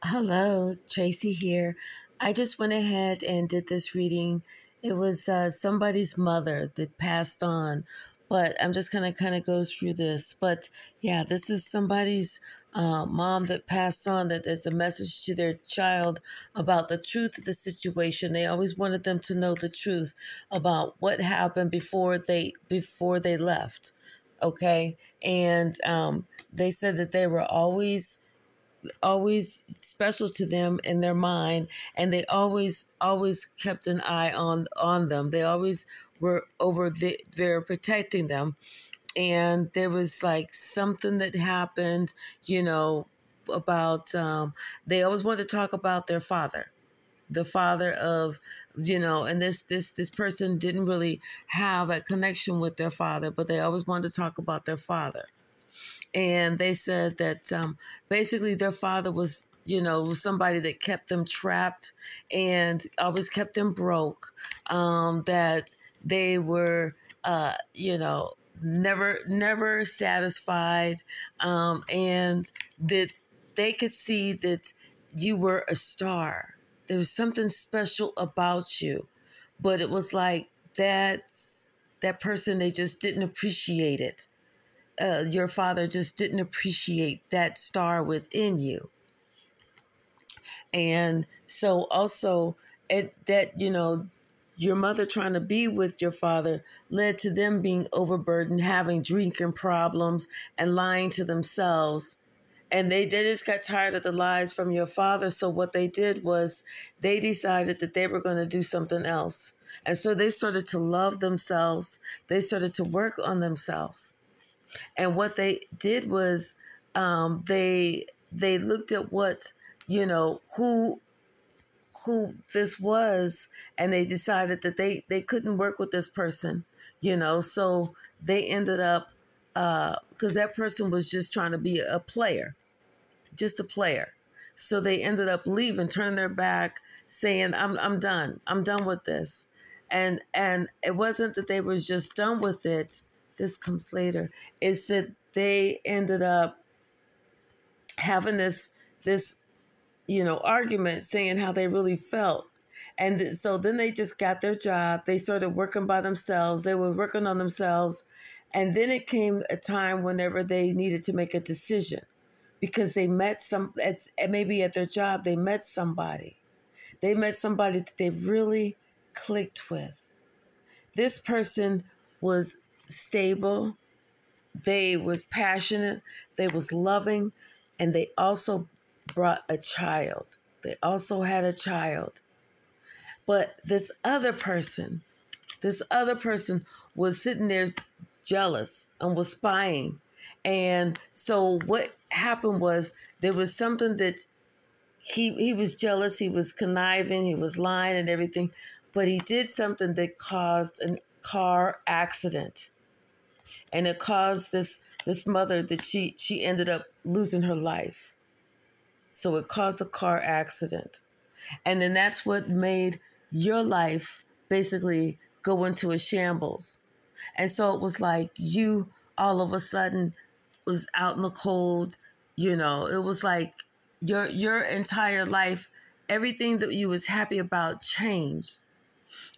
Hello, Tracy here. I just went ahead and did this reading. It was somebody's mother that passed on, but I'm just going to kind of go through this. But yeah, this is somebody's mom that passed on. That there's a message to their child about the truth of the situation. They always wanted them to know the truth about what happened before they left. Okay, and they said that they were always special to them in their mind, and they always kept an eye on them. They always were they're protecting them. And there was like something that happened, you know, about they always wanted to talk about their father, the father of, and this person didn't really have a connection with their father, but they always wanted to talk about their father. And they said that basically their father was somebody that kept them trapped and always kept them broke. That they were, never satisfied, and that they could see that you were a star. There was something special about you, but it was like that person, they just didn't appreciate it. Your father just didn't appreciate that star within you. And so also your mother trying to be with your father led to them being overburdened, having drinking problems and lying to themselves. And they just got tired of the lies from your father. So what they did was they decided that they were going to do something else. And so they started to love themselves. They started to work on themselves. And what they did was they looked at what, who this was, and they decided that they couldn't work with this person, so they ended up, because that person was just trying to be a player, just a player. So they ended up leaving, turning their back, saying, I'm done. I'm done with this. And it wasn't that they were just done with it. This comes later. It's that they ended up having this argument, saying how they really felt. And so then they just got their job. They started working by themselves. They were working on themselves. And then it came a time whenever they needed to make a decision, because they met maybe at their job, they met somebody. They met somebody that they really clicked with. This person was stable. They was passionate. They was loving. And they also brought a child. They also had a child. But this other person was sitting there jealous and was spying. And so what happened was, there was something that he was jealous, he was conniving, he was lying and everything, but he did something that caused a car accident. And it caused this mother that she ended up losing her life. So it caused a car accident. And then that's what made your life basically go into a shambles. And so it was like you all of a sudden was out in the cold. It was like your entire life, everything that you was happy about changed.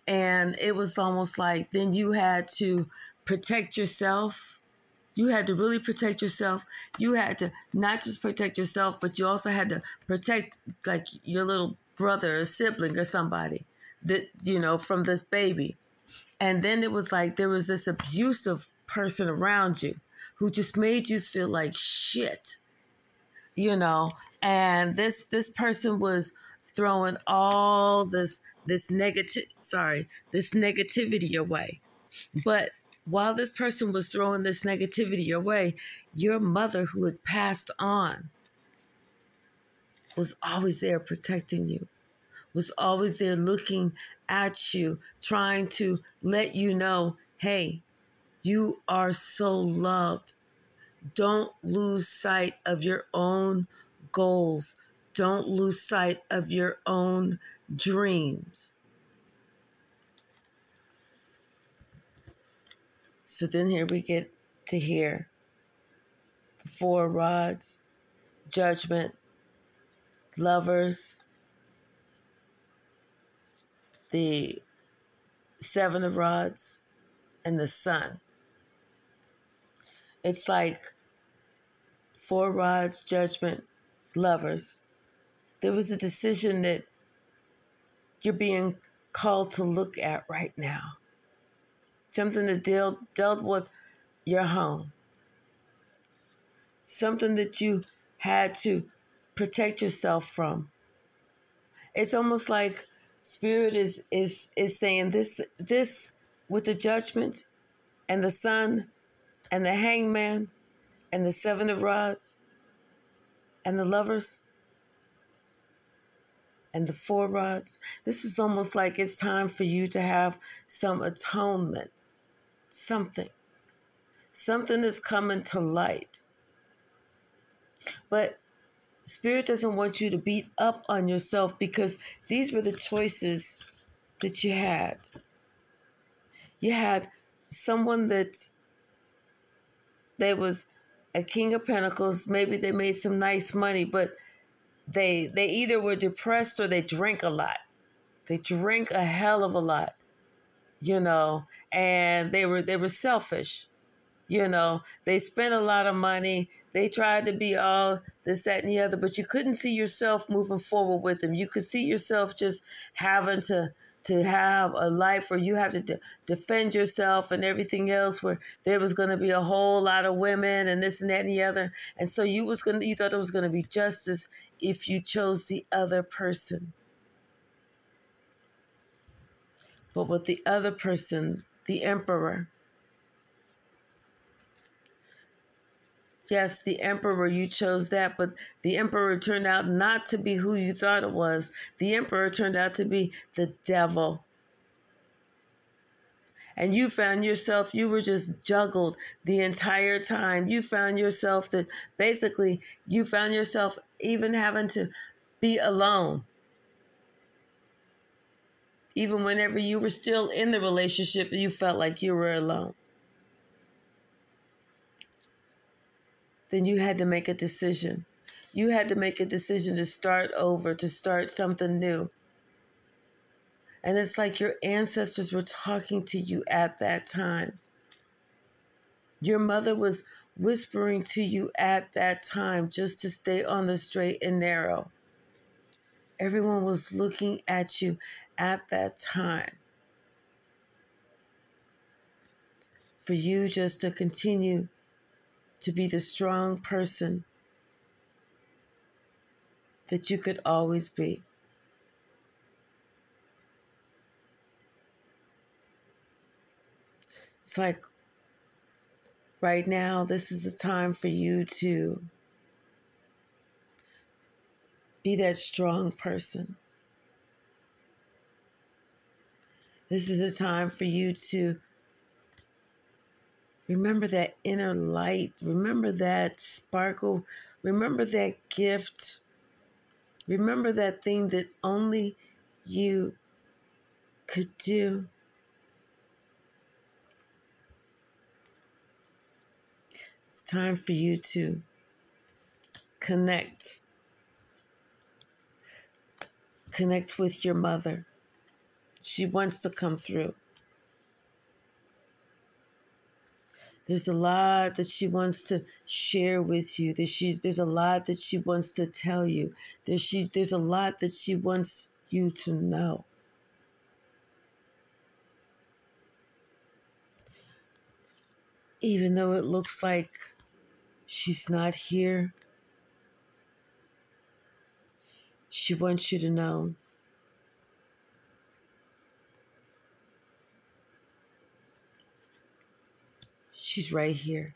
And it was almost like then you had to protect yourself. You had to really protect yourself. You had to not just protect yourself, but you also had to protect like your little brother or sibling or somebody that, from this baby. And then it was like there was this abusive person around you who just made you feel like shit, and this person was throwing all this negativity away. But while this person was throwing this negativity away, your mother, who had passed on, was always there protecting you, was always there looking at you, trying to let you know, hey, you are so loved. Don't lose sight of your own goals. Don't lose sight of your own dreams. So then here we get to hear the four rods, judgment, Lovers, the Seven of Rods, and the Sun. It's like Four Rods, Judgment, Lovers. There was a decision that you're being called to look at right now. Something that dealt with your home. Something that you had to protect yourself from. It's almost like Spirit is saying this with the Judgment and the Sun and the Hangman and the Seven of Rods and the Lovers and the Four Rods. This is almost like it's time for you to have some atonement. Something is coming to light. But Spirit doesn't want you to beat up on yourself, because these were the choices that you had. You had someone that there was a King of Pentacles. Maybe they made some nice money, but they either were depressed or they drank a lot. They drank a hell of a lot, and they were selfish. They spent a lot of money. They tried to be all this, that, and the other, but you couldn't see yourself moving forward with them. You could see yourself just having to have a life where you have to defend yourself and everything else, where there was going to be a whole lot of women and this and that and the other. And so you thought it was going to be justice if you chose the other person. But with the other person, the Emperor, yes, the Emperor, you chose that, but the Emperor turned out not to be who you thought it was. The Emperor turned out to be the devil. And you found yourself, you were just juggled the entire time. You found yourself that basically you found yourself even having to be alone. Even whenever you were still in the relationship, you felt like you were alone. Then you had to make a decision. You had to make a decision to start over, to start something new. And it's like your ancestors were talking to you at that time. Your mother was whispering to you at that time just to stay on the straight and narrow. Everyone was looking at you at that time for you just to continue to be the strong person that you could always be. It's like right now, this is a time for you to be that strong person. This is a time for you to remember that inner light. Remember that sparkle. Remember that gift. Remember that thing that only you could do. It's time for you to connect. Connect with your mother. She wants to come through. There's a lot that she wants to share with you. There's a lot that she wants to tell you. There's a lot that she wants you to know. Even though it looks like she's not here, she wants you to know she's right here.